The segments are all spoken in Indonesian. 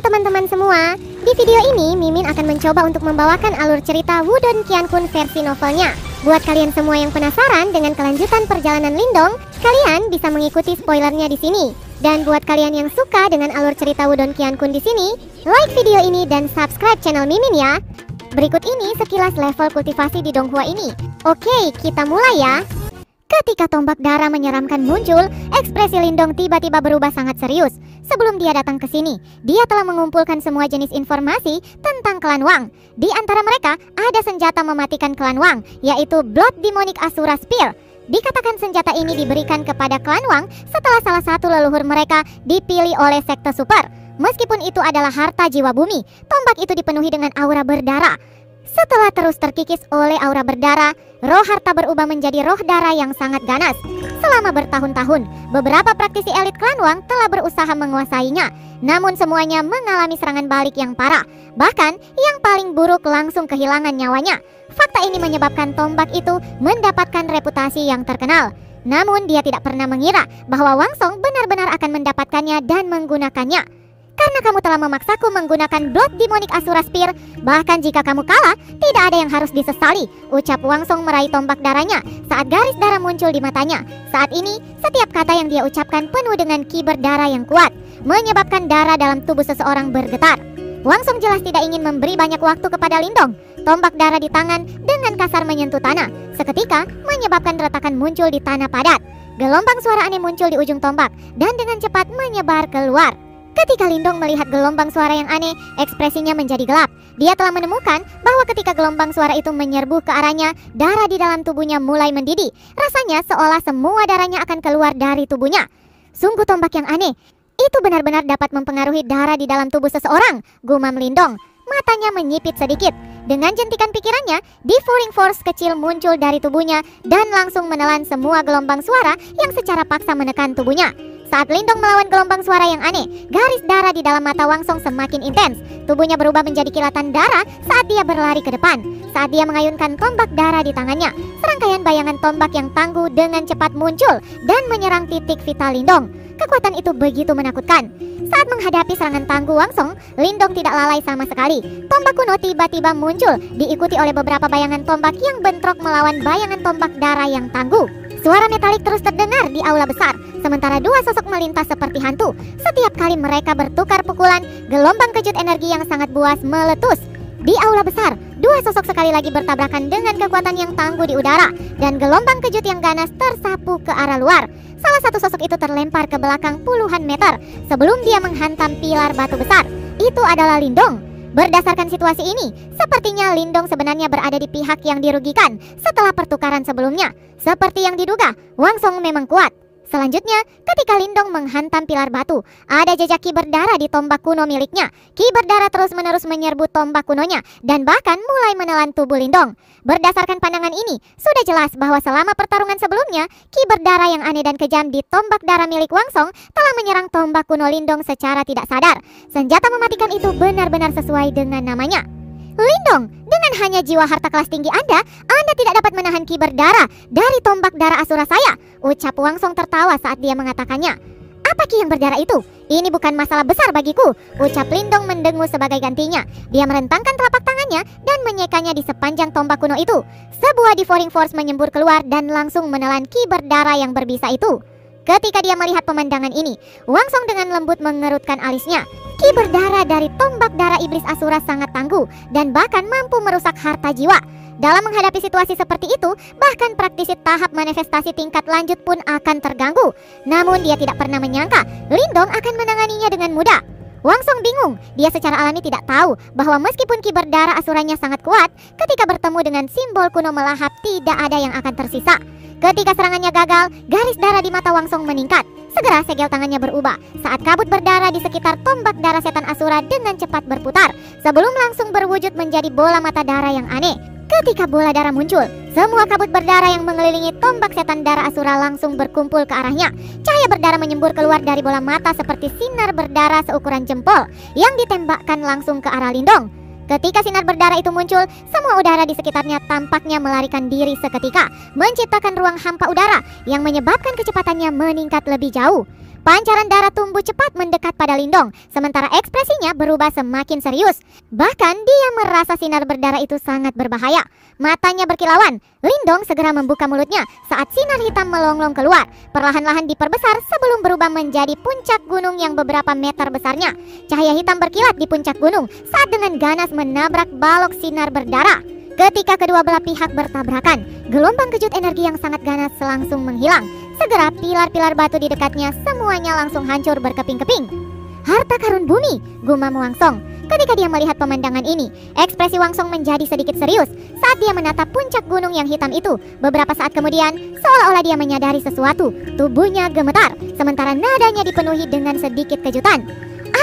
teman-teman semua, di video ini Mimin akan mencoba untuk membawakan alur cerita Wudong Qiankun versi novelnya. Buat kalian semua yang penasaran dengan kelanjutan perjalanan Lindong, kalian bisa mengikuti spoilernya di sini. Dan buat kalian yang suka dengan alur cerita Wudong Qiankun di sini, like video ini dan subscribe channel Mimin ya. Berikut ini sekilas level kultivasi di Donghua ini. Oke, kita mulai ya. Ketika tombak darah menyeramkan muncul, ekspresi Lindong tiba-tiba berubah sangat serius. Sebelum dia datang ke sini, dia telah mengumpulkan semua jenis informasi tentang klan Wang. Di antara mereka, ada senjata mematikan klan Wang, yaitu Blood Demonic Asura Spear. Dikatakan senjata ini diberikan kepada klan Wang setelah salah satu leluhur mereka dipilih oleh sekte super. Meskipun itu adalah harta jiwa bumi, tombak itu dipenuhi dengan aura berdarah. Setelah terus terkikis oleh aura berdarah, roh harta berubah menjadi roh darah yang sangat ganas. Selama bertahun-tahun, beberapa praktisi elit klan Wang telah berusaha menguasainya. Namun semuanya mengalami serangan balik yang parah. Bahkan yang paling buruk langsung kehilangan nyawanya. Fakta ini menyebabkan tombak itu mendapatkan reputasi yang terkenal. Namun dia tidak pernah mengira bahwa Wang Song benar-benar akan mendapatkannya dan menggunakannya. Karena kamu telah memaksaku menggunakan Blood Demonic Asura Spear, bahkan jika kamu kalah, tidak ada yang harus disesali, ucap Wang Song meraih tombak darahnya saat garis darah muncul di matanya. Saat ini, setiap kata yang dia ucapkan penuh dengan ki berdarah yang kuat, menyebabkan darah dalam tubuh seseorang bergetar. Wang Song jelas tidak ingin memberi banyak waktu kepada Lindong. Tombak darah di tangan dengan kasar menyentuh tanah, seketika menyebabkan retakan muncul di tanah padat. Gelombang suara aneh muncul di ujung tombak dan dengan cepat menyebar keluar. Ketika Lindong melihat gelombang suara yang aneh, ekspresinya menjadi gelap. Dia telah menemukan bahwa ketika gelombang suara itu menyerbu ke arahnya, darah di dalam tubuhnya mulai mendidih. Rasanya seolah semua darahnya akan keluar dari tubuhnya. Sungguh tombak yang aneh. Itu benar-benar dapat mempengaruhi darah di dalam tubuh seseorang, gumam Lindong. Matanya menyipit sedikit. Dengan jentikan pikirannya, devouring force kecil muncul dari tubuhnya dan langsung menelan semua gelombang suara yang secara paksa menekan tubuhnya. Saat Lindong melawan gelombang suara yang aneh, garis darah di dalam mata Wang Song semakin intens. Tubuhnya berubah menjadi kilatan darah saat dia berlari ke depan. Saat dia mengayunkan tombak darah di tangannya, serangkaian bayangan tombak yang tangguh dengan cepat muncul dan menyerang titik vital Lindong. Kekuatan itu begitu menakutkan. Saat menghadapi serangan tangguh Wang Song, Lindong tidak lalai sama sekali. Tombak kuno tiba-tiba muncul, diikuti oleh beberapa bayangan tombak yang bentrok melawan bayangan tombak darah yang tangguh. Suara metalik terus terdengar di aula besar, sementara dua sosok melintas seperti hantu. Setiap kali mereka bertukar pukulan, gelombang kejut energi yang sangat buas meletus. Di aula besar, dua sosok sekali lagi bertabrakan dengan kekuatan yang tangguh di udara, dan gelombang kejut yang ganas tersapu ke arah luar. Salah satu sosok itu terlempar ke belakang puluhan meter sebelum dia menghantam pilar batu besar. Itu adalah Lindong. Berdasarkan situasi ini, sepertinya Lindong sebenarnya berada di pihak yang dirugikan setelah pertukaran sebelumnya. Seperti yang diduga, Wang Song memang kuat. Selanjutnya, ketika Lindong menghantam pilar batu, ada jejak ki berdarah di tombak kuno miliknya. Ki berdarah terus-menerus menyerbu tombak kunonya dan bahkan mulai menelan tubuh Lindong. Berdasarkan pandangan ini, sudah jelas bahwa selama pertarungan sebelumnya, ki berdarah yang aneh dan kejam di tombak darah milik Wang Song telah menyerang tombak kuno Lindong secara tidak sadar. Senjata mematikan itu benar-benar sesuai dengan namanya. Lindong, dengan hanya jiwa harta kelas tinggi Anda tidak dapat menahan ki berdarah dari tombak darah Asura saya, ucap Wang Song tertawa saat dia mengatakannya. Apa ki yang berdarah itu? Ini bukan masalah besar bagiku, ucap Lindong mendengus sebagai gantinya. Dia merentangkan telapak tangannya dan menyekanya di sepanjang tombak kuno itu. Sebuah devouring force menyembur keluar dan langsung menelan ki berdarah yang berbisa itu. Ketika dia melihat pemandangan ini, Wang Song dengan lembut mengerutkan alisnya. Ki berdarah dari tombak darah iblis Asura sangat tangguh dan bahkan mampu merusak harta jiwa. Dalam menghadapi situasi seperti itu, bahkan praktisi tahap manifestasi tingkat lanjut pun akan terganggu. Namun dia tidak pernah menyangka Lindong akan menanganinya dengan mudah. Wang Song bingung, dia secara alami tidak tahu bahwa meskipun ki berdarah Asuranya sangat kuat, ketika bertemu dengan simbol kuno melahap tidak ada yang akan tersisa. Ketika serangannya gagal, garis darah di mata Wang Song meningkat. Segera segel tangannya berubah saat kabut berdarah di sekitar tombak darah setan Asura dengan cepat berputar sebelum langsung berwujud menjadi bola mata darah yang aneh. Ketika bola darah muncul, semua kabut berdarah yang mengelilingi tombak setan darah Asura langsung berkumpul ke arahnya. Cahaya berdarah menyembur keluar dari bola mata seperti sinar berdarah seukuran jempol yang ditembakkan langsung ke arah Lindong. Ketika sinar berdarah itu muncul, semua udara di sekitarnya tampaknya melarikan diri seketika, menciptakan ruang hampa udara yang menyebabkan kecepatannya meningkat lebih jauh. Pancaran darah tumbuh cepat mendekat pada Lindong, sementara ekspresinya berubah semakin serius. Bahkan dia merasa sinar berdarah itu sangat berbahaya. Matanya berkilauan. Lindong segera membuka mulutnya saat sinar hitam melonglong keluar, perlahan-lahan diperbesar sebelum berubah menjadi puncak gunung yang beberapa meter besarnya. Cahaya hitam berkilat di puncak gunung saat dengan ganas menabrak balok sinar berdarah. Ketika kedua belah pihak bertabrakan, gelombang kejut energi yang sangat ganas langsung menghilang. Segera pilar-pilar batu di dekatnya semuanya langsung hancur berkeping-keping. Harta karun bumi, gumam Wang Song. Ketika dia melihat pemandangan ini, ekspresi Wang Song menjadi sedikit serius saat dia menatap puncak gunung yang hitam itu. Beberapa saat kemudian, seolah-olah dia menyadari sesuatu. Tubuhnya gemetar, sementara nadanya dipenuhi dengan sedikit kejutan.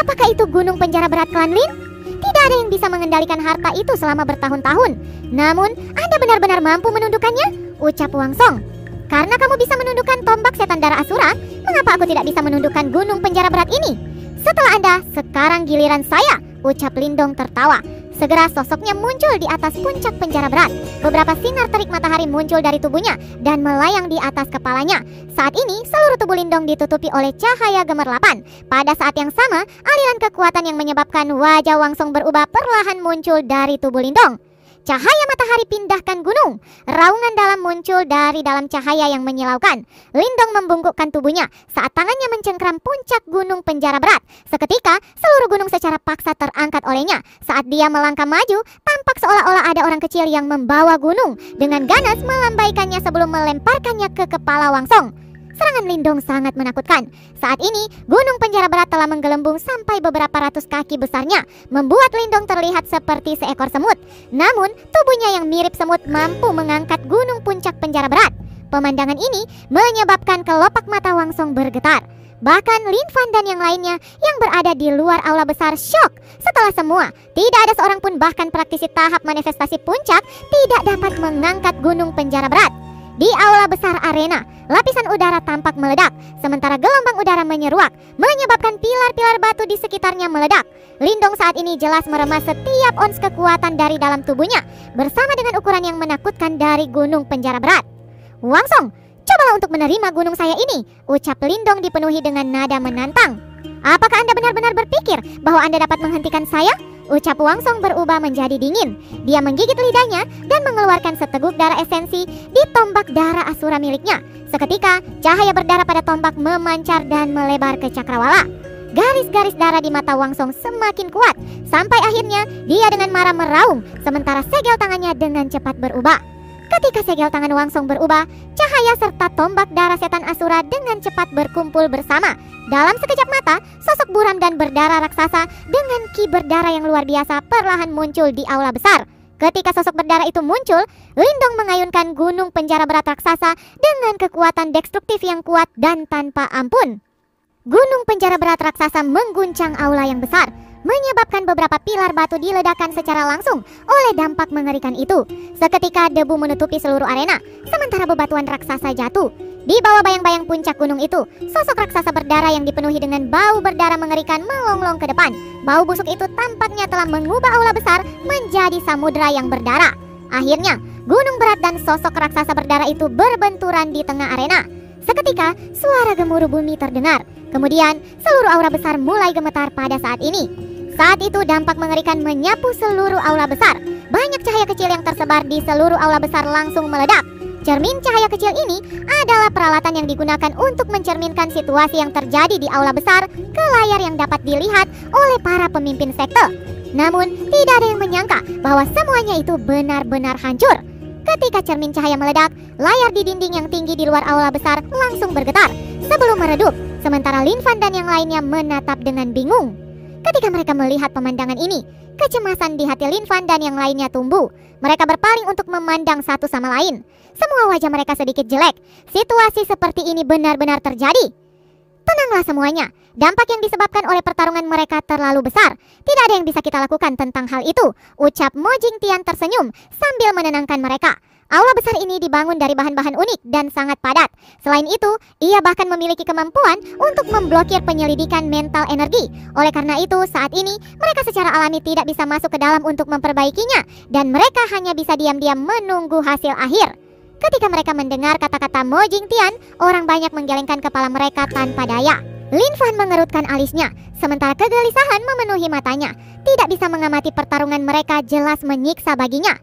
Apakah itu gunung penjara berat klan Lin? Tidak ada yang bisa mengendalikan harta itu selama bertahun-tahun. Namun, Anda benar-benar mampu menundukkannya, ucap Wang Song. Karena kamu bisa menundukkan tombak setan darah Asura, mengapa aku tidak bisa menundukkan gunung penjara berat ini? Setelah Anda, sekarang giliran saya, ucap Lindong tertawa. Segera sosoknya muncul di atas puncak penjara berat. Beberapa sinar terik matahari muncul dari tubuhnya dan melayang di atas kepalanya. Saat ini, seluruh tubuh Lindong ditutupi oleh cahaya gemerlapan. Pada saat yang sama, aliran kekuatan yang menyebabkan wajah Wang Song berubah perlahan muncul dari tubuh Lindong. Cahaya matahari pindahkan gunung. Raungan dalam muncul dari dalam cahaya yang menyilaukan. Lindong membungkukkan tubuhnya saat tangannya mencengkram puncak gunung penjara berat. Seketika, seluruh gunung secara paksa terangkat olehnya. Saat dia melangkah maju, tampak seolah-olah ada orang kecil yang membawa gunung. Dengan ganas melambaikannya sebelum melemparkannya ke kepala Wang Song. Serangan Lindong sangat menakutkan. Saat ini, gunung penjara berat telah menggelembung sampai beberapa ratus kaki besarnya, membuat Lindong terlihat seperti seekor semut. Namun, tubuhnya yang mirip semut mampu mengangkat gunung puncak penjara berat. Pemandangan ini menyebabkan kelopak mata Wang Song bergetar. Bahkan Lin Fan dan yang lainnya yang berada di luar aula besar syok. Setelah semua, tidak ada seorang pun bahkan praktisi tahap manifestasi puncak tidak dapat mengangkat gunung penjara berat. Di aula besar arena, lapisan udara tampak meledak, sementara gelombang udara menyeruak, menyebabkan pilar-pilar batu di sekitarnya meledak. Lindong saat ini jelas meremas setiap ons kekuatan dari dalam tubuhnya, bersama dengan ukuran yang menakutkan dari gunung penjara berat. Wang Song, cobalah untuk menerima gunung saya ini, ucap Lindong dipenuhi dengan nada menantang. Apakah Anda benar-benar berpikir bahwa Anda dapat menghentikan saya? Ucap Wang Song berubah menjadi dingin. Dia menggigit lidahnya dan mengeluarkan seteguk darah esensi di tombak darah Asura miliknya. Seketika, cahaya berdarah pada tombak memancar dan melebar ke cakrawala. Garis-garis darah di mata Wang Song semakin kuat, sampai akhirnya dia dengan marah meraung, sementara segel tangannya dengan cepat berubah. Ketika segel tangan Wang Song berubah, cahaya serta tombak darah setan Asura dengan cepat berkumpul bersama. Dalam sekejap mata, sosok buram dan berdarah raksasa dengan ki berdarah yang luar biasa perlahan muncul di aula besar. Ketika sosok berdarah itu muncul, Lindong mengayunkan gunung penjara berat raksasa dengan kekuatan destruktif yang kuat dan tanpa ampun. Gunung penjara berat raksasa mengguncang aula yang besar, menyebabkan beberapa pilar batu diledakkan secara langsung oleh dampak mengerikan itu. Seketika debu menutupi seluruh arena, sementara bebatuan raksasa jatuh. Di bawah bayang-bayang puncak gunung itu, sosok raksasa berdarah yang dipenuhi dengan bau berdarah mengerikan melonglong ke depan. Bau busuk itu tampaknya telah mengubah aula besar menjadi samudera yang berdarah. Akhirnya, gunung berat dan sosok raksasa berdarah itu berbenturan di tengah arena. Seketika, suara gemuruh bumi terdengar. Kemudian, seluruh aura besar mulai gemetar pada saat ini. Saat itu dampak mengerikan menyapu seluruh aula besar. Banyak cahaya kecil yang tersebar di seluruh aula besar langsung meledak. Cermin cahaya kecil ini adalah peralatan yang digunakan untuk mencerminkan situasi yang terjadi di aula besar ke layar yang dapat dilihat oleh para pemimpin sekte. Namun, tidak ada yang menyangka bahwa semuanya itu benar-benar hancur. Ketika cermin cahaya meledak, layar di dinding yang tinggi di luar aula besar langsung bergetar sebelum meredup, sementara Lin Fan dan yang lainnya menatap dengan bingung. Ketika mereka melihat pemandangan ini, kecemasan di hati Lin Fan dan yang lainnya tumbuh. Mereka berpaling untuk memandang satu sama lain. Semua wajah mereka sedikit jelek. Situasi seperti ini benar-benar terjadi. Tenanglah semuanya. Dampak yang disebabkan oleh pertarungan mereka terlalu besar. Tidak ada yang bisa kita lakukan tentang hal itu, ucap Mo Jingtian tersenyum sambil menenangkan mereka. Aula besar ini dibangun dari bahan-bahan unik dan sangat padat. Selain itu, ia bahkan memiliki kemampuan untuk memblokir penyelidikan mental energi. Oleh karena itu, saat ini mereka secara alami tidak bisa masuk ke dalam untuk memperbaikinya, dan mereka hanya bisa diam-diam menunggu hasil akhir. Ketika mereka mendengar kata-kata Mo Jingtian, orang banyak menggelengkan kepala mereka tanpa daya. Lin Fan mengerutkan alisnya, sementara kegelisahan memenuhi matanya. Tidak bisa mengamati pertarungan mereka jelas menyiksa baginya.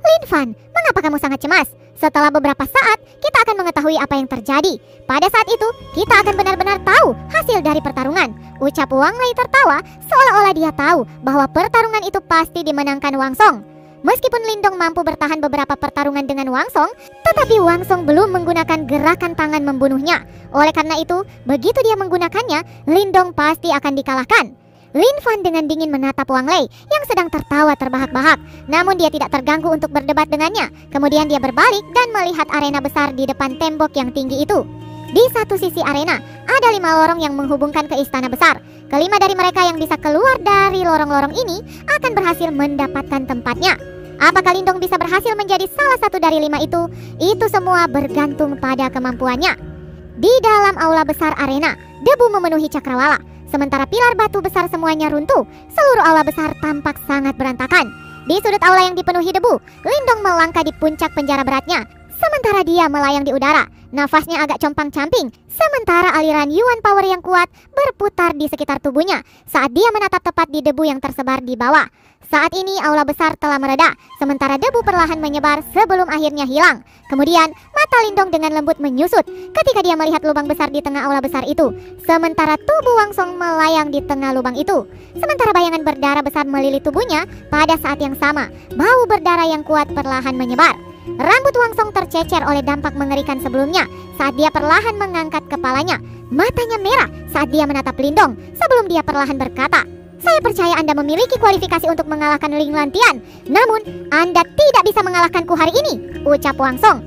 Lin Fan, mengapa kamu sangat cemas? Setelah beberapa saat, kita akan mengetahui apa yang terjadi. Pada saat itu, kita akan benar-benar tahu hasil dari pertarungan. Ucap Wang Lei tertawa, seolah-olah dia tahu bahwa pertarungan itu pasti dimenangkan Wang Song. Meskipun Lindong mampu bertahan beberapa pertarungan dengan Wang Song, tetapi Wang Song belum menggunakan gerakan tangan membunuhnya. Oleh karena itu, begitu dia menggunakannya, Lindong pasti akan dikalahkan. Lin Fan dengan dingin menatap Wang Lei yang sedang tertawa terbahak-bahak. Namun dia tidak terganggu untuk berdebat dengannya. Kemudian dia berbalik dan melihat arena besar di depan tembok yang tinggi itu. Di satu sisi arena, ada 5 lorong yang menghubungkan ke istana besar. Kelima dari mereka yang bisa keluar dari lorong-lorong ini akan berhasil mendapatkan tempatnya. Apakah Lindong bisa berhasil menjadi salah satu dari 5 itu? Itu semua bergantung pada kemampuannya. Di dalam aula besar arena, debu memenuhi cakrawala. Sementara pilar batu besar semuanya runtuh, seluruh aula besar tampak sangat berantakan. Di sudut aula yang dipenuhi debu, Lindong melangkah di puncak penjara beratnya. Sementara dia melayang di udara, nafasnya agak compang-camping. Sementara aliran Yuan Power yang kuat berputar di sekitar tubuhnya saat dia menatap tepat di debu yang tersebar di bawah. Saat ini aula besar telah mereda, sementara debu perlahan menyebar sebelum akhirnya hilang. Kemudian mata Lindong dengan lembut menyusut ketika dia melihat lubang besar di tengah aula besar itu. Sementara tubuh Wang Song melayang di tengah lubang itu. Sementara bayangan berdarah besar melilit tubuhnya, pada saat yang sama bau berdarah yang kuat perlahan menyebar. Rambut Wang Song tercecer oleh dampak mengerikan sebelumnya saat dia perlahan mengangkat kepalanya. Matanya merah saat dia menatap Lindong sebelum dia perlahan berkata, "Saya percaya Anda memiliki kualifikasi untuk mengalahkan Ling Lantian. Namun, Anda tidak bisa mengalahkanku hari ini," ucap Wang Song.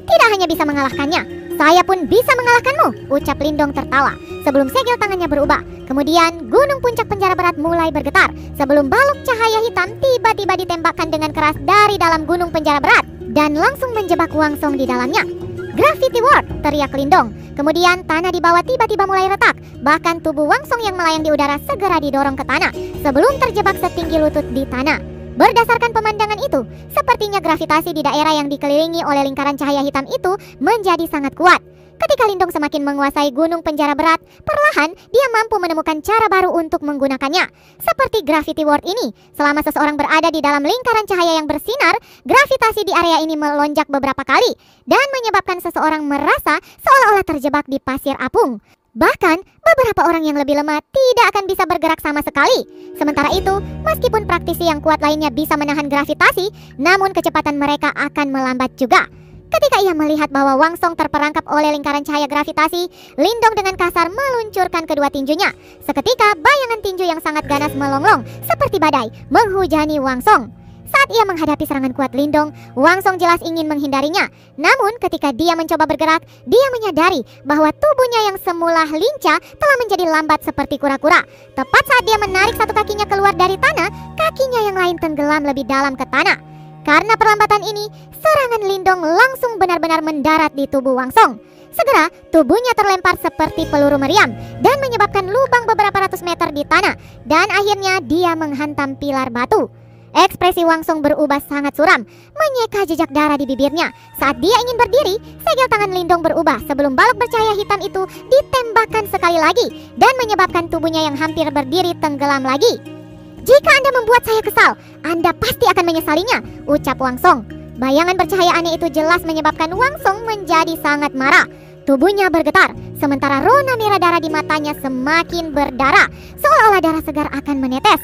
"Tidak hanya bisa mengalahkannya, saya pun bisa mengalahkanmu," ucap Lindong tertawa sebelum segel tangannya berubah. Kemudian, gunung puncak penjara berat mulai bergetar sebelum balok cahaya hitam tiba-tiba ditembakkan dengan keras dari dalam gunung penjara berat dan langsung menjebak Wang Song di dalamnya. "Gravity Ward!" teriak Lindong. Kemudian tanah di bawah tiba-tiba mulai retak. Bahkan tubuh Wang Song yang melayang di udara segera didorong ke tanah sebelum terjebak setinggi lutut di tanah. Berdasarkan pemandangan itu, sepertinya gravitasi di daerah yang dikelilingi oleh lingkaran cahaya hitam itu menjadi sangat kuat. Ketika Lindong semakin menguasai gunung penjara berat, perlahan dia mampu menemukan cara baru untuk menggunakannya. Seperti Gravity Ward ini, selama seseorang berada di dalam lingkaran cahaya yang bersinar, gravitasi di area ini melonjak beberapa kali dan menyebabkan seseorang merasa seolah-olah terjebak di pasir apung. Bahkan, beberapa orang yang lebih lemah tidak akan bisa bergerak sama sekali. Sementara itu, meskipun praktisi yang kuat lainnya bisa menahan gravitasi, namun kecepatan mereka akan melambat juga. Ketika ia melihat bahwa Wang Song terperangkap oleh lingkaran cahaya gravitasi, Lindong dengan kasar meluncurkan kedua tinjunya. Seketika, bayangan tinju yang sangat ganas melonglong seperti badai menghujani Wang Song. Saat ia menghadapi serangan kuat Lindong, Wang Song jelas ingin menghindarinya. Namun ketika dia mencoba bergerak, dia menyadari bahwa tubuhnya yang semula lincah telah menjadi lambat seperti kura-kura. Tepat saat dia menarik satu kakinya keluar dari tanah, kakinya yang lain tenggelam lebih dalam ke tanah. Karena perlambatan ini, serangan Lindong langsung benar-benar mendarat di tubuh Wang Song. Segera, tubuhnya terlempar seperti peluru meriam dan menyebabkan lubang beberapa ratus meter di tanah. Dan akhirnya dia menghantam pilar batu. Ekspresi Wang Song berubah sangat suram, menyeka jejak darah di bibirnya. Saat dia ingin berdiri, segel tangan Lindong berubah sebelum balok bercahaya hitam itu ditembakkan sekali lagi dan menyebabkan tubuhnya yang hampir berdiri tenggelam lagi. "Jika Anda membuat saya kesal, Anda pasti akan menyesalinya," ucap Wang Song. Bayangan bercahaya aneh itu jelas menyebabkan Wang Song menjadi sangat marah. Tubuhnya bergetar, sementara rona merah darah di matanya semakin berdarah, seolah-olah darah segar akan menetes.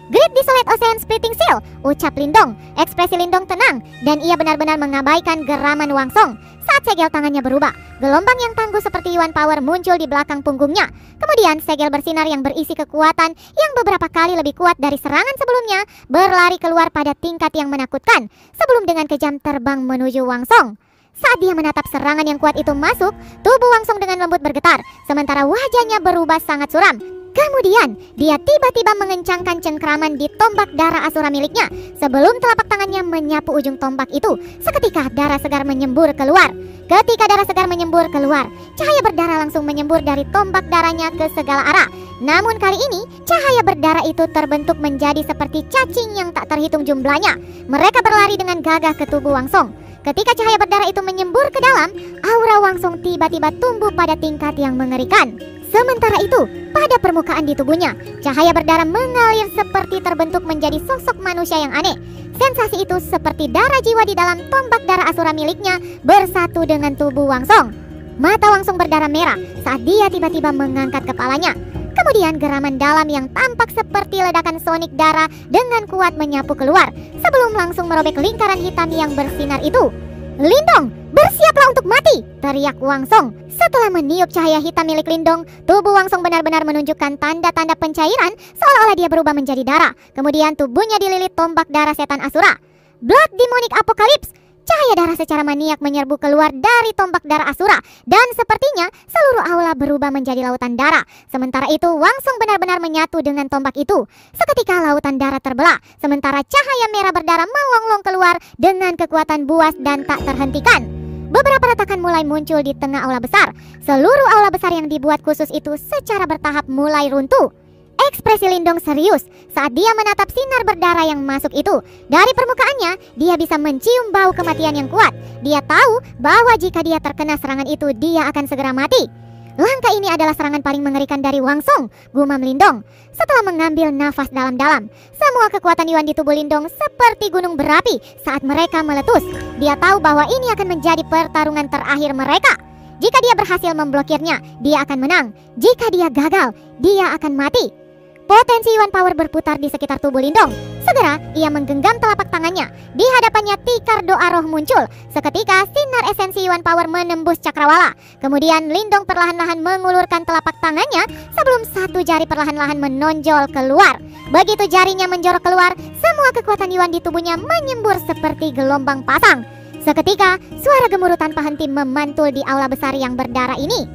"Great Desolate Ocean Splitting Seal," ucap Lindong. Ekspresi Lindong tenang, dan ia benar-benar mengabaikan geraman Wang Song. Saat segel tangannya berubah, gelombang yang tangguh seperti Yuan Power muncul di belakang punggungnya. Kemudian segel bersinar yang berisi kekuatan yang beberapa kali lebih kuat dari serangan sebelumnya berlari keluar pada tingkat yang menakutkan sebelum dengan kejam terbang menuju Wang Song. Saat dia menatap serangan yang kuat itu masuk, tubuh Wang Song dengan lembut bergetar, sementara wajahnya berubah sangat suram. Kemudian, dia tiba-tiba mengencangkan cengkraman di tombak darah asura miliknya sebelum telapak tangannya menyapu ujung tombak itu. Seketika darah segar menyembur keluar. Ketika darah segar menyembur keluar, cahaya berdarah langsung menyembur dari tombak darahnya ke segala arah. Namun kali ini, cahaya berdarah itu terbentuk menjadi seperti cacing yang tak terhitung jumlahnya. Mereka berlari dengan gagah ke tubuh Wang Song. Ketika cahaya berdarah itu menyembur ke dalam, aura Wang Song tiba-tiba tumbuh pada tingkat yang mengerikan. Sementara itu, pada permukaan di tubuhnya, cahaya berdarah mengalir seperti terbentuk menjadi sosok manusia yang aneh. Sensasi itu seperti darah jiwa di dalam tombak darah Asura miliknya bersatu dengan tubuh Wangsong. Mata Wangsong berdarah merah saat dia tiba-tiba mengangkat kepalanya. Kemudian geraman dalam yang tampak seperti ledakan sonik darah dengan kuat menyapu keluar sebelum langsung merobek lingkaran hitam yang bersinar itu. "Lindong, bersiaplah untuk mati!" teriak Wangsong. Setelah meniup cahaya hitam milik Lindong, tubuh Wangsong benar-benar menunjukkan tanda-tanda pencairan seolah-olah dia berubah menjadi darah. Kemudian tubuhnya dililit tombak darah setan Asura. Blood Demonic Apocalypse. Cahaya darah secara maniak menyerbu keluar dari tombak darah Asura dan sepertinya seluruh aula berubah menjadi lautan darah. Sementara itu Wangsong benar-benar menyatu dengan tombak itu. Seketika lautan darah terbelah, sementara cahaya merah berdarah melonglong keluar dengan kekuatan buas dan tak terhentikan. Beberapa retakan mulai muncul di tengah aula besar. Seluruh aula besar yang dibuat khusus itu secara bertahap mulai runtuh. Ekspresi Lindong serius saat dia menatap sinar berdarah yang masuk itu. Dari permukaannya, dia bisa mencium bau kematian yang kuat. Dia tahu bahwa jika dia terkena serangan itu, dia akan segera mati. Langkah ini adalah serangan paling mengerikan dari Wangsong, gumam Lindong. Setelah mengambil nafas dalam-dalam, semua kekuatan Yuan di tubuh Lindong seperti gunung berapi saat mereka meletus. Dia tahu bahwa ini akan menjadi pertarungan terakhir mereka. Jika dia berhasil memblokirnya, dia akan menang. Jika dia gagal, dia akan mati. Potensi Yuan Power berputar di sekitar tubuh Lindong. Segera ia menggenggam telapak tangannya. Di hadapannya tikar doa roh muncul. Seketika sinar esensi Yuan Power menembus cakrawala. Kemudian Lindong perlahan-lahan mengulurkan telapak tangannya sebelum satu jari perlahan-lahan menonjol keluar. Begitu jarinya menjorok keluar, semua kekuatan Yuan di tubuhnya menyembur seperti gelombang pasang. Seketika suara gemuruh tanpa henti memantul di aula besar yang berdarah ini.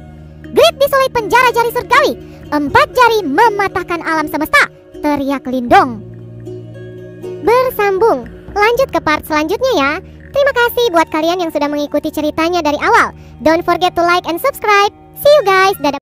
"Great Desolate penjara jari surgawi, 4 jari mematahkan alam semesta!" teriak Lindong. Bersambung, lanjut ke part selanjutnya ya. Terima kasih buat kalian yang sudah mengikuti ceritanya dari awal. Don't forget to like and subscribe. See you guys, dadah.